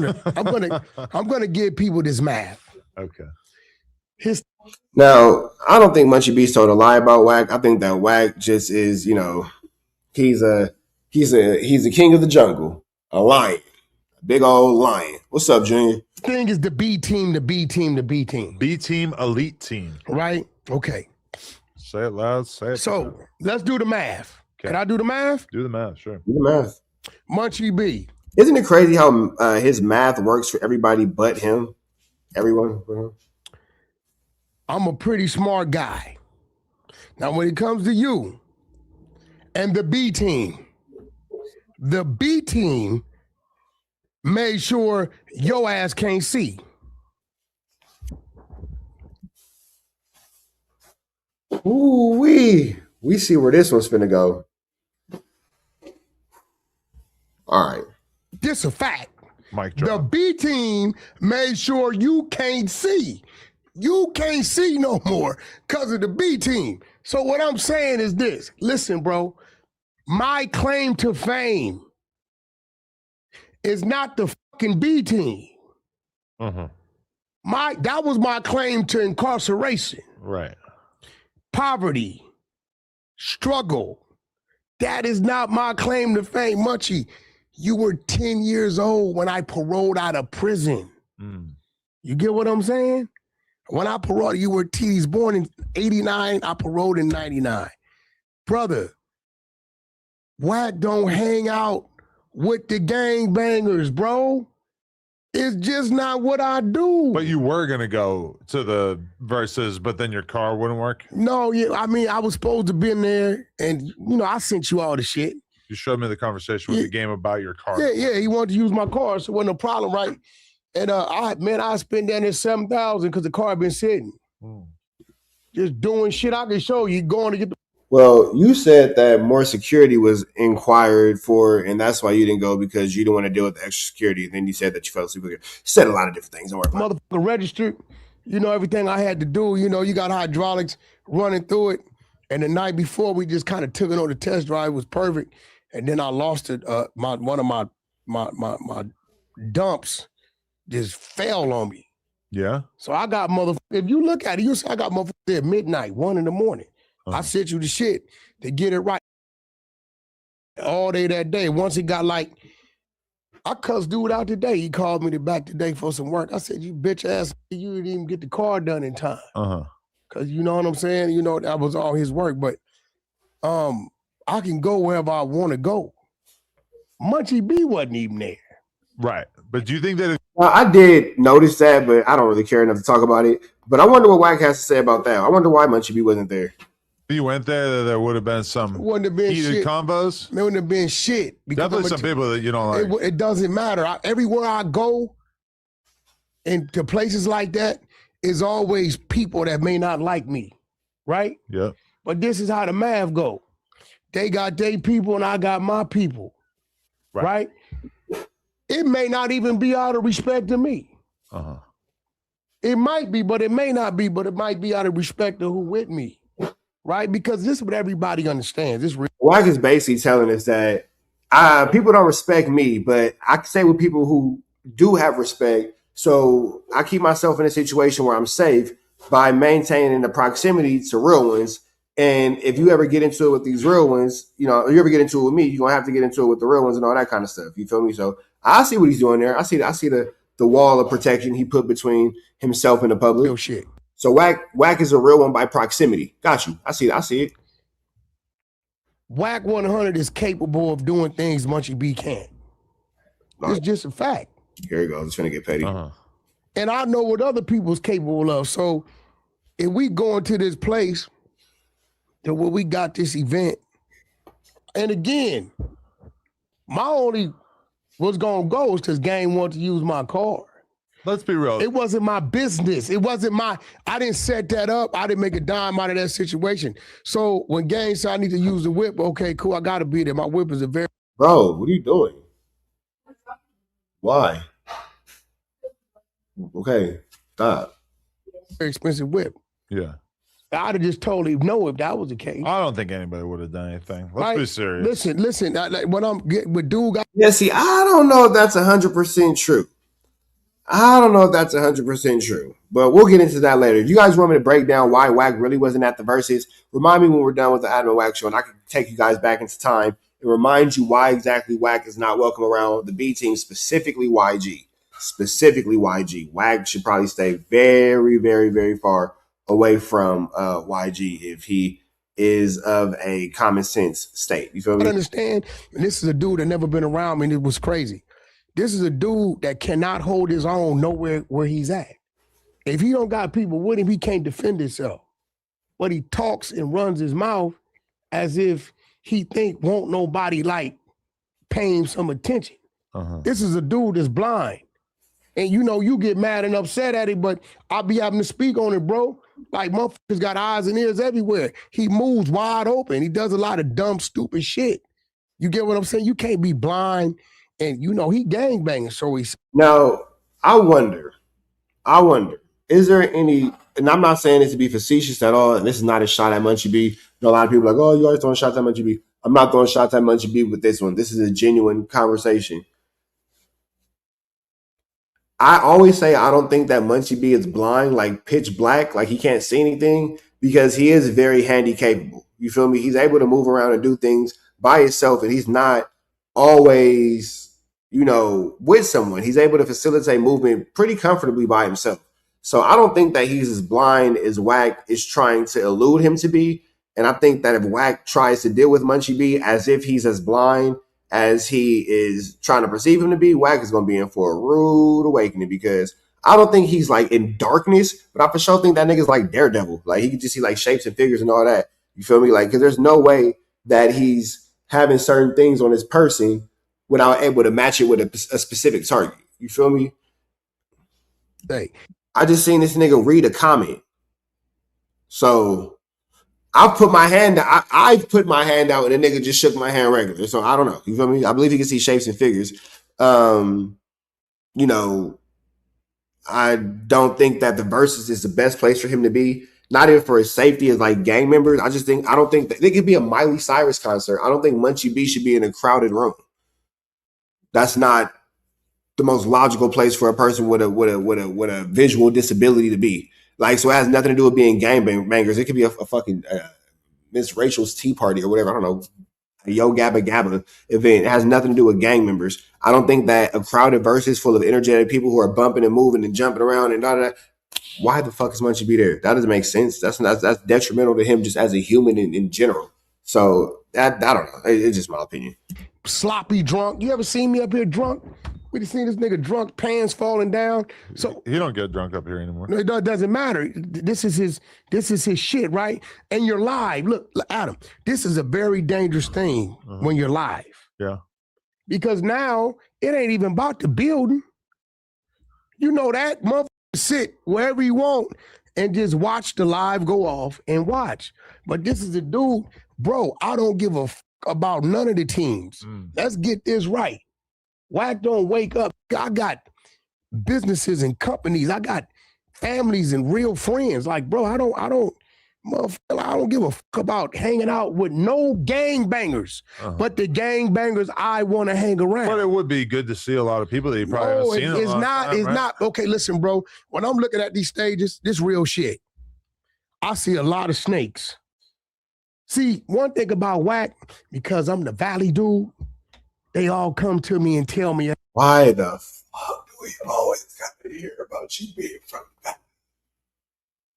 I'm gonna give people this math. Okay. Now, I don't think Munchie B told a lie about WACK. I think that WACK just is, he's a king of the jungle, a lion, a big old lion. What's up, Junior? Thing is the B team, the B team, the B team. B team, elite team. Right? Okay. Say it loud, say it. So let's do the math. Okay. Can I do the math? Do the math, sure. Do the math. Munchie B. Isn't it crazy how his math works for everybody but him? Everyone but him? I'm a pretty smart guy. Now, when it comes to you and the B team made sure your ass can't see. Ooh, we see where this one's finna go. All right. This a fact. Mic drop. The B team made sure you can't see. You can't see no more because of the B team. So what I'm saying is this. Listen, bro, my claim to fame is not the fucking B team. That was my claim to incarceration. Right. Poverty, struggle. That is not my claim to fame. Munchie, you were 10 years old when I paroled out of prison. You get what I'm saying? When I paroled, you were he's born in 89, I paroled in 99. Brother, WACK don't hang out with the gangbangers, bro. It's just not what I do. But you were going to go to the verses, but then your car wouldn't work? No, yeah, I mean, I was supposed to be in there, and, I sent you all the shit. You showed me the conversation with the game about your car. Yeah, he wanted to use my car, so it wasn't a problem, right? And I spent down there $7,000 because the car had been sitting. Just doing shit I can show you, going to get the. Well, you said that more security was inquired for, and that's why you didn't go because you didn't want to deal with the extra security. And then you said that you fell asleep. You said a lot of different things. Don't worry about it. Motherfucker registered, everything I had to do. You got hydraulics running through it. And the night before, we just kind of took it on the test drive. It was perfect. And then I lost it. One of my dumps just fell on me. Yeah. So I got if you look at it, you see I got motherfuckers there at midnight, 1 a.m. I sent you the shit to get it right all day that day. Once it got I cussed dude out today. He called me back today for some work. I said, you bitch ass, you didn't even get the car done in time. Cause you know what I'm saying? That was all his work, but I can go wherever I want to go. Munchie B wasn't even there. Right. But do you think that I did notice that, but I don't really care enough to talk about it. But I wonder what WACK has to say about that. I wonder why Munchie B wasn't there. If you went there would have been some heated combos? There wouldn't have been shit. Definitely some people that you don't like. It doesn't matter. Everywhere I go into places like that is always people that may not like me, right? Yeah. But this is how the math go. They got their people and I got my people, right? It may not even be out of respect to me. It might be, but it may not be, but it might be out of respect to who with me. Right? Because this is what everybody understands. This WACK is basically telling us that people don't respect me, but I can say with people who do have respect. So I keep myself in a situation where I'm safe by maintaining the proximity to real ones. And if you ever get into it with these real ones, you ever get into it with me, you're going to have to get into it with the real ones and all that kind of stuff. You feel me? So I see what he's doing there. I see the wall of protection he put between himself and the public. Real shit. So WACK is a real one by proximity. Got you. I see it. WACK100 is capable of doing things Munchie B can't. It's just a fact. Here you go. It's gonna get petty. And I know what other people's capable of. So if we go into this place to where we got this event, and again, my only was gonna go is because gang wanted to use my car. Let's be real. It wasn't my business. It wasn't I didn't set that up. I didn't make a dime out of that situation. So when gang said I need to use the whip, okay, cool, I gotta be there. My whip is a very— Bro, what are you doing? Why? Okay, stop. very expensive whip. Yeah. I'd have just totally know if that was the case. I don't think anybody would have done anything. Let's be serious. Listen. When I'm getting with dude, yeah. See, I don't know if that's 100% true. I don't know if that's 100% true, but we'll get into that later. If you guys want me to break down why WACK really wasn't at the Versus, remind me when we're done with the Adam and WACK show, and I can take you guys back into time and remind you why exactly WACK is not welcome around the B team, specifically YG. Specifically YG. WACK should probably stay very, very, very far away from YG if he is of a common sense state. You feel me? I understand. And this is a dude that never been around me, and it was crazy. This is a dude that cannot hold his own nowhere where he's at. If he don't got people with him, he can't defend himself. But he talks and runs his mouth as if he think won't nobody like paying some attention. This is a dude that's blind. And you know, you get mad and upset at it, but I'll be having to speak on it, bro. Like, motherfuckers got eyes and ears everywhere. He moves wide open. He does a lot of dumb, stupid shit. You get what I'm saying? You can't be blind. And, you know, he gangbanging, so he's... Now, I wonder, is there any, and I'm not saying this to be facetious at all, and this is not a shot at Munchie B. You know, a lot of people are like, oh, you always throwing shots at Munchie B. I'm not throwing shots at Munchie B with this one. This is a genuine conversation. I always say I don't think that Munchie B is blind, like pitch black, like he can't see anything, because he is very handy capable. You feel me? He's able to move around and do things by himself, and he's not always, you know, with someone. He's able to facilitate movement pretty comfortably by himself. So I don't think that he's as blind as WACK is trying to elude him to be. And I think that if WACK tries to deal with Munchie B as if he's as blind as he is trying to perceive him to be, WACK is going to be in for a rude awakening, because I don't think he's like in darkness, but I for sure think that nigga's like Daredevil. Like, he can just see like shapes and figures and all that. You feel me? Like, because there's no way that he's having certain things on his person without able to match it with a specific target. You feel me? Hey. I just seen this nigga read a comment. So I've put my hand out. I've put my hand out and the nigga just shook my hand regular. So I don't know. You feel me? I believe he can see shapes and figures. You know, I don't think that the Versus is the best place for him to be. Not even for his safety as like gang members. I don't think that it could be a Miley Cyrus concert. I don't think Munchie B should be in a crowded room. That's not the most logical place for a person with a visual disability to be. Like, so it has nothing to do with being gangbangers. It could be a fucking Miss Rachel's tea party or whatever. I don't know, a Yo Gabba Gabba event. It has nothing to do with gang members. I don't think that a crowded Versus full of energetic people who are bumping and moving and jumping around and da. Why the fuck is Munchie B there? That doesn't make sense. That's detrimental to him just as a human in general. So I don't know. It's just my opinion. Sloppy drunk. You ever seen me up here drunk? We seen this nigga drunk, pants falling down. So he don't get drunk up here anymore. No, it doesn't matter. This is his shit, right? And you're live. Look, Adam, this is a very dangerous thing when you're live. Yeah. Because now it ain't even about the building. You know that motherfucker sit wherever you want and just watch the live go off and watch. But this is a dude, bro, I don't give a fuck about none of the teams. Let's get this right. WACK don't wake up. I got businesses and companies. I got families and real friends. Like, bro, I don't give a fuck about hanging out with no gangbangers, but the gangbangers I want to hang around. But it would be good to see a lot of people that you probably haven't seen. It's not. Okay, listen, bro. When I'm looking at these stages, this real shit, I see a lot of snakes. See, one thing about WACK, because I'm the Valley dude, they all come to me and tell me, why the fuck do we always got to hear about you being from that?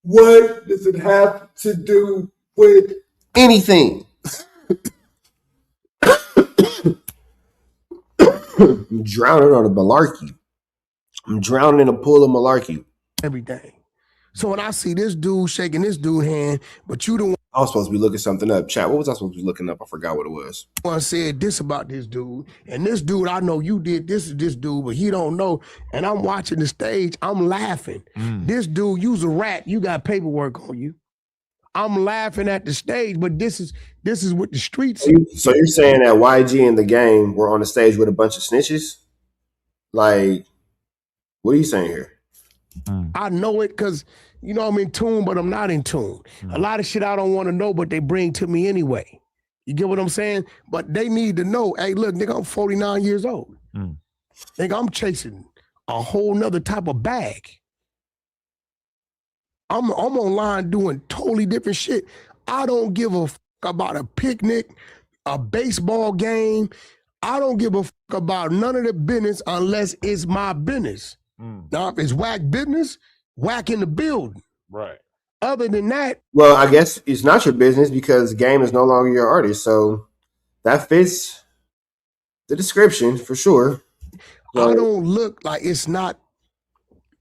What does it have to do with anything? I'm drowning on a malarkey. I'm drowning in a pool of malarkey. Everything. So when I see this dude shaking this dude's hand, but you the one. I was supposed to be looking something up. Chat, what was I supposed to be looking up? I forgot what it was. One said this about this dude, and this dude, I know you did this to this dude, but he don't know. And I'm watching the stage, I'm laughing. This dude, you's a rat, you got paperwork on you. I'm laughing at the stage, but this is what the streets. So you're saying that YG and the gang were on the stage with a bunch of snitches? Like, what are you saying here? I know it because, you know, I'm in tune, but I'm not in tune. A lot of shit I don't want to know, but they bring to me anyway. You get what I'm saying? But they need to know, hey, look, nigga, I'm 49 years old. Nigga, I'm chasing a whole nother type of bag. I'm online doing totally different shit. I don't give a fuck about a picnic, a baseball game. I don't give a fuck about none of the business unless it's my business. Now, if it's whack business, whack in the building. Right. Other than that, well, I guess it's not your business because Game is no longer your artist. So that fits the description for sure. I don't look like it's not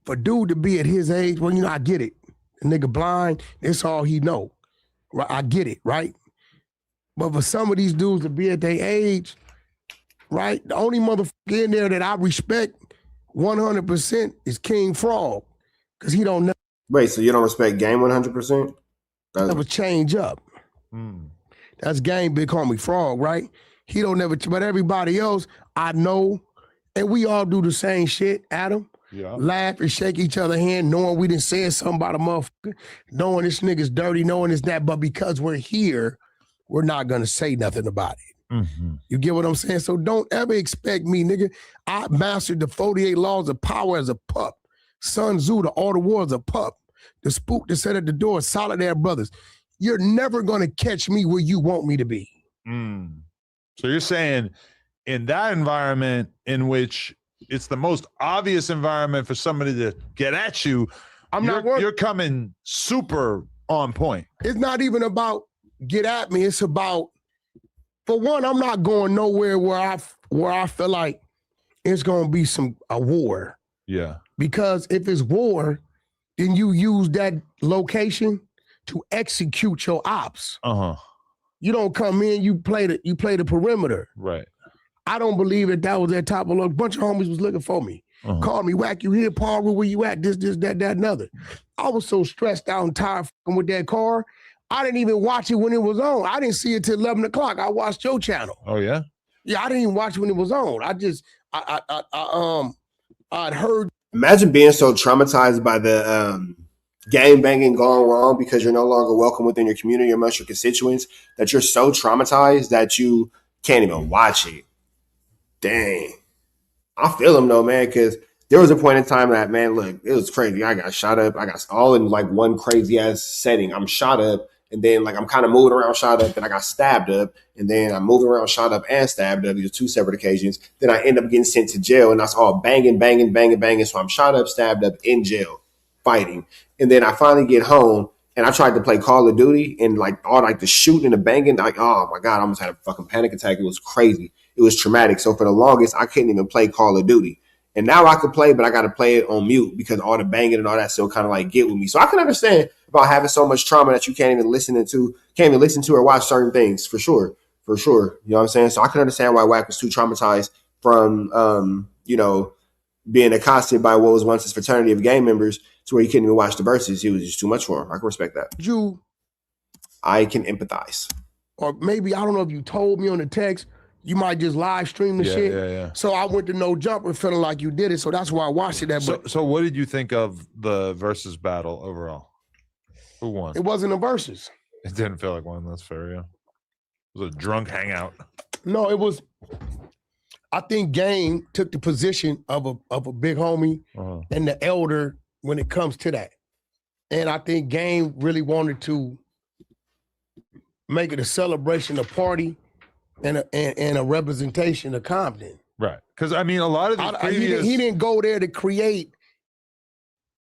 for dude to be at his age. Well, I get it. The nigga blind, that's all he know. Right? I get it, right? But for some of these dudes to be at their age, right? The only motherfucker in there that I respect 100% is King Frog. Because he don't never. Wait, so you don't respect Game 100%? Never change up. That's Game Big Homie Frog, right? He don't never, but everybody else, I know, and we all do the same shit, Adam. Yeah. Laugh and shake each other's hand, knowing we done said something about a motherfucker, knowing this nigga's dirty, knowing it's that, but because we're here, we're not gonna say nothing about it. You get what I'm saying? So don't ever expect me, nigga. I mastered the 48 laws of power as a pup. Sun Tzu, the art of war as a pup. The spook that sat at the door, Solid Air Brothers. You're never gonna catch me where you want me to be. So you're saying in that environment in which it's the most obvious environment for somebody to get at you, you're coming super on point. It's not even about get at me. It's about, for one, I'm not going nowhere where I feel like it's gonna be a war. Yeah. Because if it's war, then you use that location to execute your ops. You don't come in, you play the perimeter. Right. I don't believe that was that type of look. A bunch of homies was looking for me. Called me, Wack, you here, Paul, where you at? This, that, another. I was so stressed out and tired with that car. I didn't even watch it when it was on. I didn't see it till 11 o'clock. I watched your channel. Oh, yeah? Yeah, I didn't even watch it when it was on. I'd heard. Imagine being so traumatized by the gang banging gone wrong because you're no longer welcome within your community amongst your constituents, that you're so traumatized that you can't even watch it. Dang. I feel him though, man, because there was a point in time that, man, look, it was crazy. I got shot up. I got all in like one crazy ass setting. I'm shot up, and then like I'm kind of moving around shot up, then I got stabbed up, and then I'm moving around shot up and stabbed up. These are two separate occasions. Then I end up getting sent to jail, and that's all banging. So I'm shot up, stabbed up, in jail, fighting. And then I finally get home, and I tried to play Call of Duty, and like all like the shooting and the banging, like, oh my God, I almost had a fucking panic attack. It was crazy. It was traumatic. So for the longest, I couldn't even play Call of Duty. And now I could play, but I got to play it on mute because all the banging and all that still kind of like get with me. So I can understand about having so much trauma that you can't even listen to or watch certain things for sure. You know what I'm saying? So I can understand why Wack was too traumatized from, being accosted by what was once his fraternity of gang members to where he couldn't even watch the verses. It was just too much for him. I can respect that. I can empathize. Or maybe, I don't know if you told me on the text, you might just live stream the shit. Yeah. So I went to No Jumper feeling like you did it. So that's why I watched it. So what did you think of the versus battle overall? Who won? It wasn't a versus. It didn't feel like one. That's fair, yeah. It was a drunk hangout. No, it was. I think Game took the position of a big homie and the elder when it comes to that. And I think Game really wanted to make it a celebration, a party, and a representation of Compton. Right. Because, I mean, a lot of the previous... He didn't go there to create...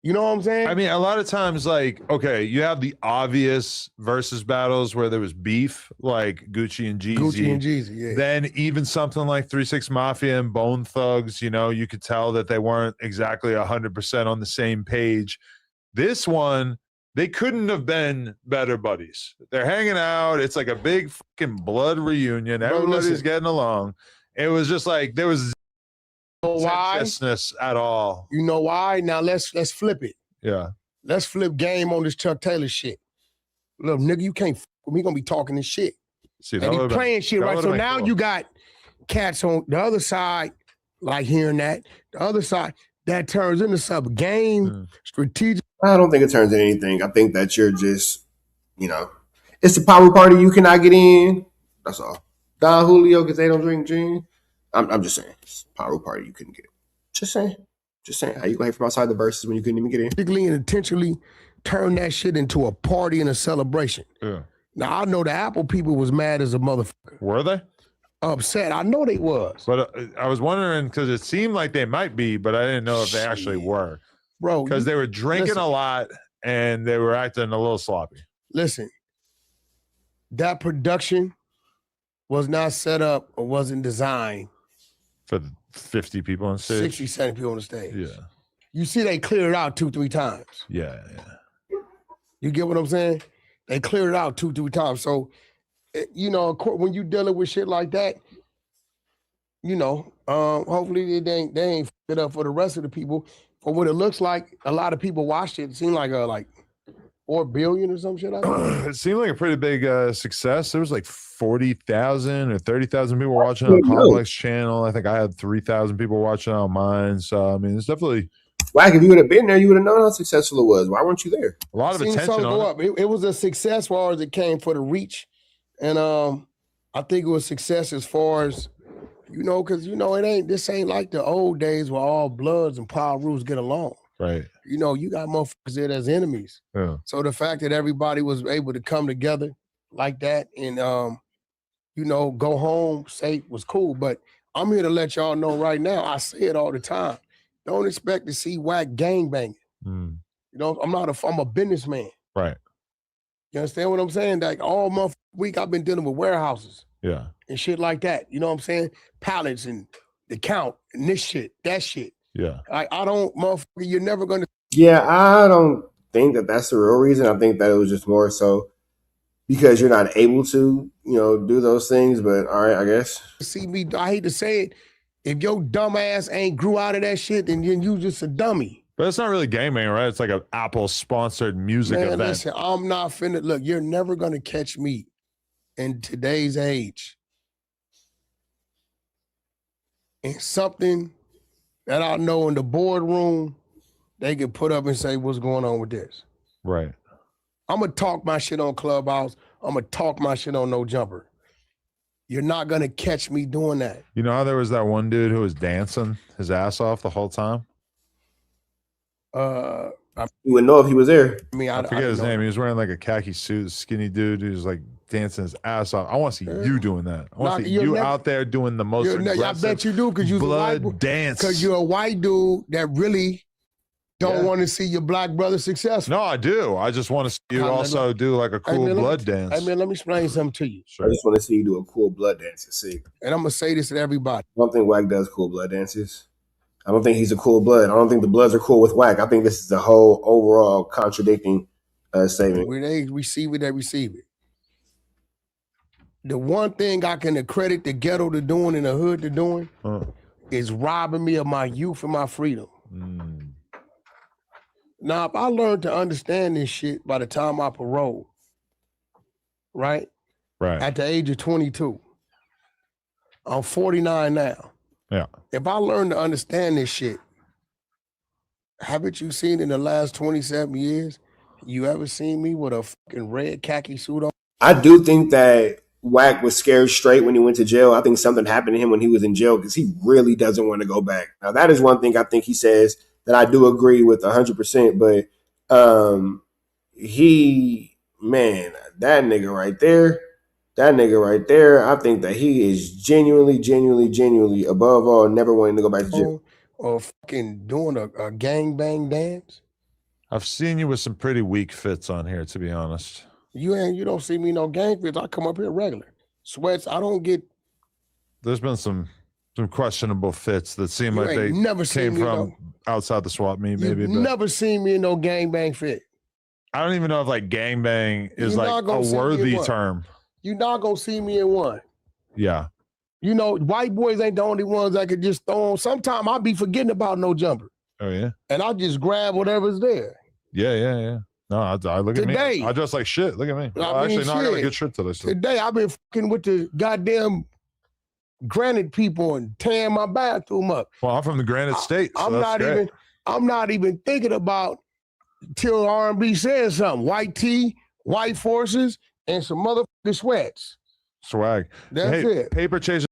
You know what I'm saying? I mean, a lot of times, like, okay, you have the obvious versus battles where there was beef, like Gucci and Jeezy. Yeah. Then even something like 3 6 Mafia and Bone Thugs, you could tell that they weren't exactly 100% on the same page. This one, they couldn't have been better buddies. They're hanging out. It's like a big fucking blood reunion. Everybody's getting along. It was just like there was contentiousness at all. You know why? Now let's flip it. Yeah. Let's flip Game on this Chuck Taylor shit. Look, nigga, you can't with me. Gonna be talking this shit. See, and he playing shit, right? So now you got cats on the other side, like hearing that. The other side, that turns into something. Game, strategic. I don't think it turns into anything. I think that you're just, it's a power party you cannot get in. That's all. Don Julio, because they don't drink gin. I'm just saying. It's a power party you couldn't get. Just saying. Just saying, how you gonna hate from outside the verses when you couldn't even get in? Particularly and intentionally turn that shit into a party and a celebration. Yeah. Now, I know the Apple people was mad as a motherfucker. Were they? Upset. I know they was. But I was wondering, because it seemed like they might be, but I didn't know if they actually were. Bro. Because they were drinking a lot and they were acting a little sloppy. Listen, that production was not set up or wasn't designed For the 50 people on stage? 60, 70 people on the stage. Yeah. You see they cleared it out 2-3 times. Yeah. You get what I'm saying? They cleared it out 2-3 times. So, you know, when you dealing with shit like that, you know, hopefully they ain't f it up for the rest of the people. For what it looks like, a lot of people watched it. It seemed like 4 billion or some shit like that. It seemed like a pretty big success. There was like 40,000 or 30,000 people watching on Complex channel. I think I had 3,000 people watching on mine. So, I mean, it's definitely... Wack, if you would have been there, you would have known how successful it was. Why weren't you there? A lot of attention on it. It was a success as far as it came for the reach. And I think it was success as far as, you know, because, you know, this ain't like the old days where all Bloods and Power Rules get along. Right. You know, you got motherfuckers there as enemies. Yeah. So the fact that everybody was able to come together like that and, you know, go home safe was cool. But I'm here to let y'all know right now, I say it all the time. Don't expect to see WACK gangbanging. You know, I'm a businessman. Right. You understand what I'm saying? Like all month week, I've been dealing with warehouses. Yeah. And shit like that. You know what I'm saying? Pallets and the count and this shit, that shit. Yeah. I don't, motherfucker, you're never going to. Yeah, I don't think that that's the real reason. I think that it was just more so because you're not able to, you know, do those things. But all right, I guess. See me, I hate to say it. If your dumb ass ain't grew out of that shit, then you just a dummy. But it's not really gaming, right? It's like an Apple-sponsored music event. Listen, I'm not finna, look, you're never going to catch me in today's age in something that I know in the boardroom, they can put up and say, what's going on with this? Right. I'm going to talk my shit on Clubhouse. I'm going to talk my shit on No Jumper. You're not going to catch me doing that. You know how there was that one dude who was dancing his ass off the whole time? You wouldn't know if he was there. I mean, I forget his name. He was wearing like a khaki suit, skinny dude. He was like dancing his ass off. I want to see you doing that. I want to see you out there doing the most aggressive I bet you do because you're blood dance. Because you're a white dude that really don't want to see your black brother successful. No, I do. I just want to see you also do like a cool blood dance. I mean, let me explain something to you. Sure. I just want to see you do a cool blood dance. It's sick. And I'm going to say this to everybody. I don't think WACK does cool blood dances. I don't think he's a cool blood. I don't think the Bloods are cool with WACK. I think this is the whole overall contradicting statement. When they receive it, they receive it. The one thing I can accredit the ghetto to doing and the hood to doing is robbing me of my youth and my freedom. Now, if I learned to understand this shit by the time I paroled, right? Right. At the age of 22, I'm 49 now. Yeah. If I learned to understand this shit, haven't you seen in the last 27 years, you ever seen me with a fucking red khaki suit on? I do think that WACK was scared straight when he went to jail. I think something happened to him when he was in jail because he really doesn't want to go back. Now, that is one thing I think he says that I do agree with 100%. But that nigga right there, I think that he is genuinely, above all, never wanting to go back to jail. Or fucking doing a gangbang dance. I've seen you with some pretty weak fits on here, to be honest. You don't see me no gang fits. I come up here regular. Sweats, I don't get. There's been some questionable fits that seem like they came from outside the swap meet, maybe. You've never seen me in no gangbang fit. I don't even know if like gangbang is like a worthy term. You're not gonna see me in one. Yeah. You know, white boys ain't the only ones that could just throw on. Sometimes I'll be forgetting about No Jumper. Oh, yeah? And I'll just grab whatever's there. Yeah. No, I look at me. I dress like shit. Look at me. I got a good shirt today. So. Today, I've been fucking with the goddamn granite people and tearing my bathroom up. Well, I'm from the Granite State. So I'm not even thinking about till R&B says something. White tee, white forces, and some motherfucking sweats. Swag. That's it. Paper Chaser